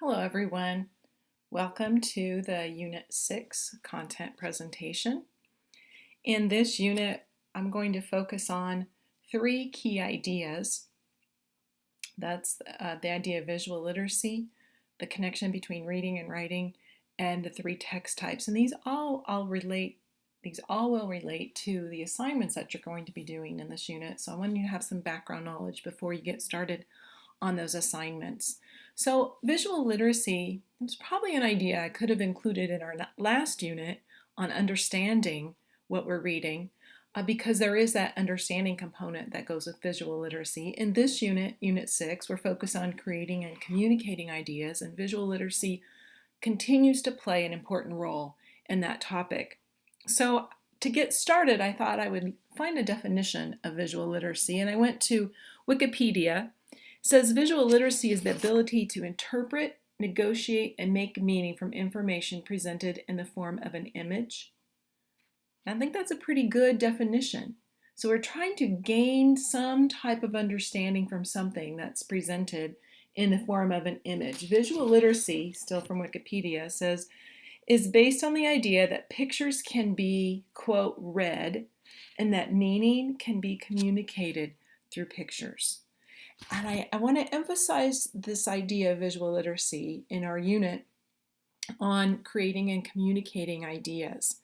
Hello everyone. Welcome to the Unit 6 content presentation. In this unit, I'm going to focus on three key ideas. That's the idea of visual literacy, the connection between reading and writing, and the three text types. And these all will relate to the assignments that you're going to be doing in this unit. So I want you to have some background knowledge before you get started on those assignments. So visual literacy was probably an idea I could have included in our last unit on understanding what we're reading because there is that understanding component that goes with visual literacy. In this unit, Unit 6, we're focused on creating and communicating ideas, and visual literacy continues to play an important role in that topic. So to get started, I thought I would find a definition of visual literacy, and I went to Wikipedia. It says visual literacy is the ability to interpret, negotiate, and make meaning from information presented in the form of an image. And I think that's a pretty good definition. So we're trying to gain some type of understanding from something that's presented in the form of an image. Visual literacy, still from Wikipedia, says is based on the idea that pictures can be, quote, read, and that meaning can be communicated through pictures. And I want to emphasize this idea of visual literacy in our unit on creating and communicating ideas,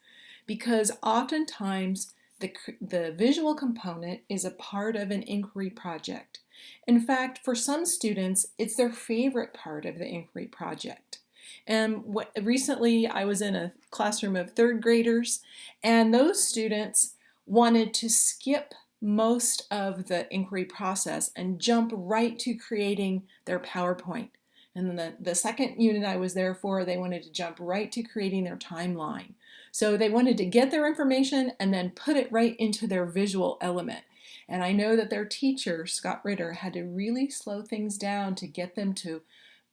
because oftentimes the visual component is a part of an inquiry project. In fact, for some students, it's their favorite part of the inquiry project. And recently I was in a classroom of third graders, and those students wanted to skip most of the inquiry process and jump right to creating their PowerPoint. And then the second unit I was there for, they wanted to jump right to creating their timeline. So they wanted to get their information and then put it right into their visual element. And I know that their teacher, Scott Ritter, had to really slow things down to get them to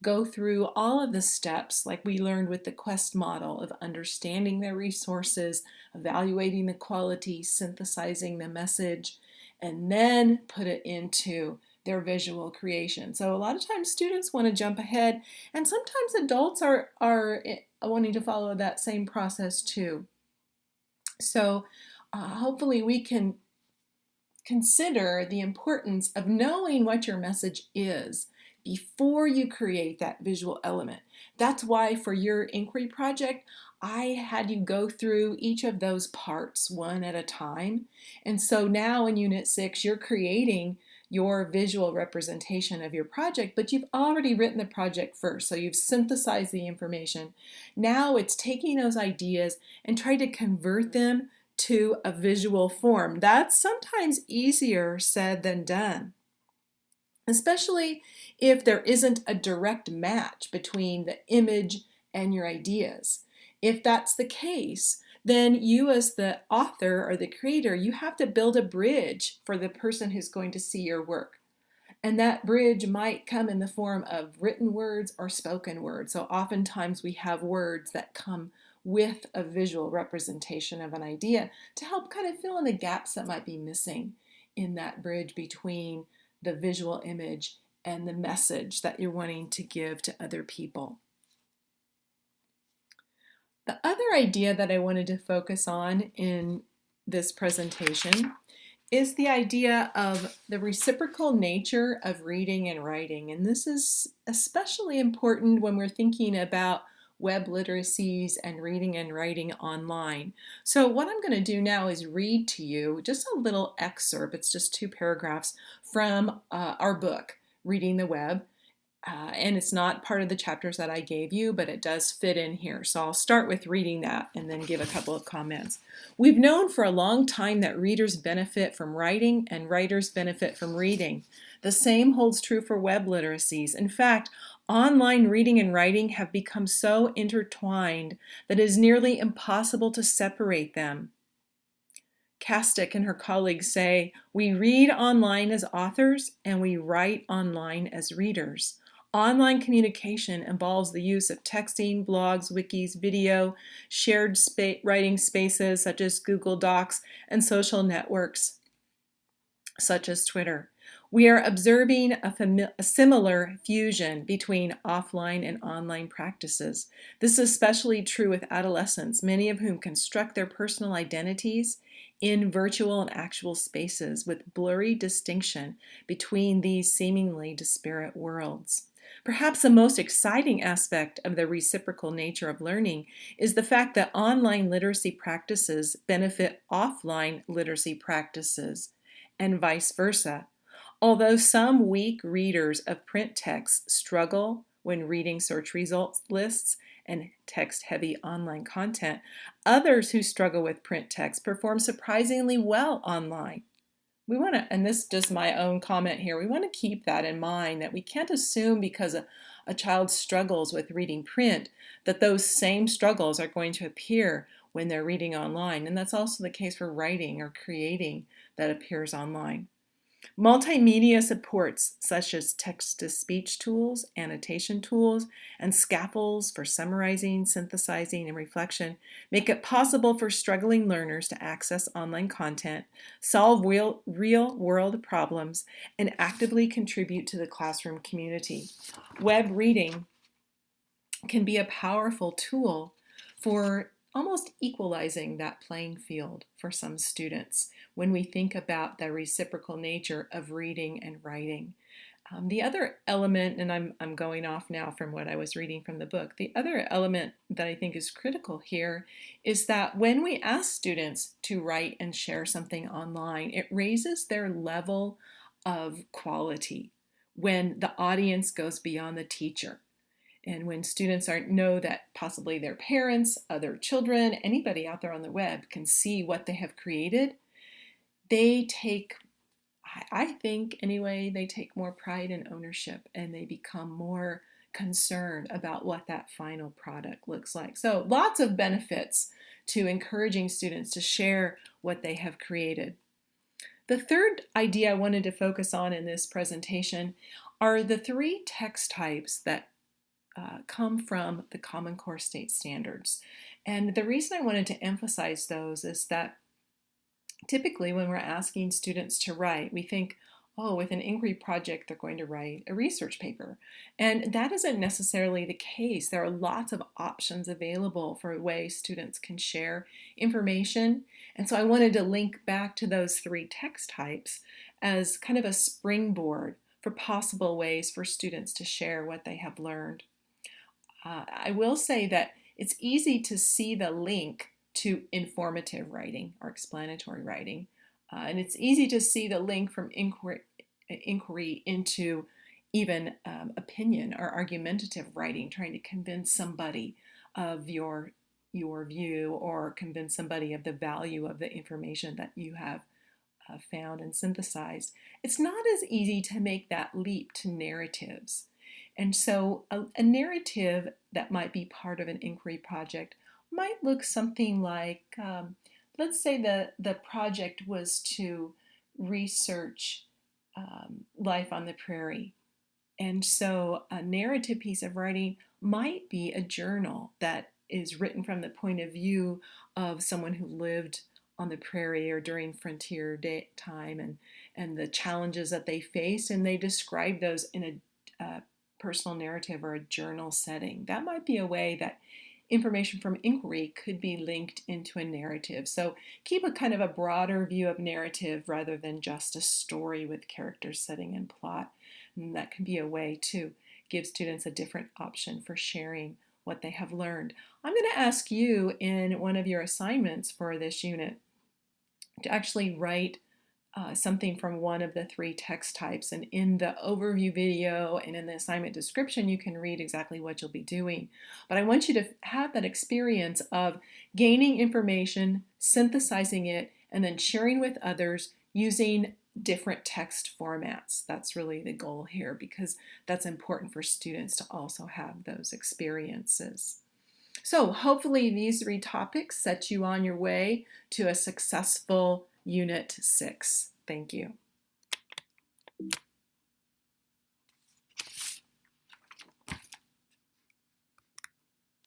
go through all of the steps like we learned with the Quest model of understanding their resources, evaluating the quality, synthesizing the message, and then put it into their visual creation. So a lot of times students want to jump ahead, and sometimes adults are wanting to follow that same process too. So hopefully we can consider the importance of knowing what your message is before you create that visual element. That's why for your inquiry project, I had you go through each of those parts one at a time. And so now in Unit 6, you're creating your visual representation of your project, but you've already written the project first, so you've synthesized the information. Now it's taking those ideas and trying to convert them to a visual form. That's sometimes easier said than done, especially if there isn't a direct match between the image and your ideas. If that's the case, then you as the author or the creator, you have to build a bridge for the person who's going to see your work. And that bridge might come in the form of written words or spoken words. So oftentimes we have words that come with a visual representation of an idea to help kind of fill in the gaps that might be missing in that bridge between the visual image and the message that you're wanting to give to other people. The other idea that I wanted to focus on in this presentation is the idea of the reciprocal nature of reading and writing. And this is especially important when we're thinking about web literacies and reading and writing online. So what I'm going to do now is read to you just a little excerpt. It's just 2 paragraphs from our book, Reading the Web. And it's not part of the chapters that I gave you, but it does fit in here. So I'll start with reading that and then give a couple of comments. We've known for a long time that readers benefit from writing and writers benefit from reading. The same holds true for web literacies. In fact, online reading and writing have become so intertwined that it is nearly impossible to separate them. Kastick and her colleagues say, "We read online as authors and we write online as readers." Online communication involves the use of texting, blogs, wikis, video, shared writing spaces such as Google Docs, and social networks such as Twitter. We are observing a similar fusion between offline and online practices. This is especially true with adolescents, many of whom construct their personal identities in virtual and actual spaces with blurry distinction between these seemingly disparate worlds. Perhaps the most exciting aspect of the reciprocal nature of learning is the fact that online literacy practices benefit offline literacy practices and vice versa. Although some weak readers of print text struggle when reading search results lists and text-heavy online content, others who struggle with print text perform surprisingly well online. We want to, and this is just my own comment here, we want to keep that in mind, that we can't assume because a child struggles with reading print that those same struggles are going to appear when they're reading online. And that's also the case for writing or creating that appears online. Multimedia supports such as text-to-speech tools, annotation tools, and scaffolds for summarizing, synthesizing, and reflection make it possible for struggling learners to access online content, solve real-world problems, and actively contribute to the classroom community. Web reading can be a powerful tool for almost equalizing that playing field for some students when we think about the reciprocal nature of reading and writing. The other element, and I'm going off now from what I was reading from the book, the other element that I think is critical here is that when we ask students to write and share something online, it raises their level of quality when the audience goes beyond the teacher. And when students know that possibly their parents, other children, anybody out there on the web can see what they have created, they take, I think anyway, they take more pride and ownership, and they become more concerned about what that final product looks like. So lots of benefits to encouraging students to share what they have created. The third idea I wanted to focus on in this presentation are the three text types that come from the Common Core State Standards. And the reason I wanted to emphasize those is that typically when we're asking students to write, we think, oh, with an inquiry project, they're going to write a research paper. And that isn't necessarily the case. There are lots of options available for ways students can share information. And so I wanted to link back to those three text types as kind of a springboard for possible ways for students to share what they have learned. I will say that it's easy to see the link to informative writing or explanatory writing. And it's easy to see the link from inquiry into even opinion or argumentative writing, trying to convince somebody of your view or convince somebody of the value of the information that you have found and synthesized. It's not as easy to make that leap to narratives. And so a narrative that might be part of an inquiry project might look something like, let's say the project was to research life on the prairie. And so a narrative piece of writing might be a journal that is written from the point of view of someone who lived on the prairie or during frontier time and the challenges that they faced, and they describe those in a personal narrative or a journal setting. That might be a way that information from inquiry could be linked into a narrative. So keep a kind of a broader view of narrative rather than just a story with characters, setting, and plot. And that can be a way to give students a different option for sharing what they have learned. I'm going to ask you in one of your assignments for this unit to actually write something from one of the three text types. And in the overview video and in the assignment description, you can read exactly what you'll be doing. But I want you to have that experience of gaining information, synthesizing it, and then sharing with others using different text formats. That's really the goal here, because that's important for students to also have those experiences. So hopefully these three topics set you on your way to a successful Unit 6. Thank you.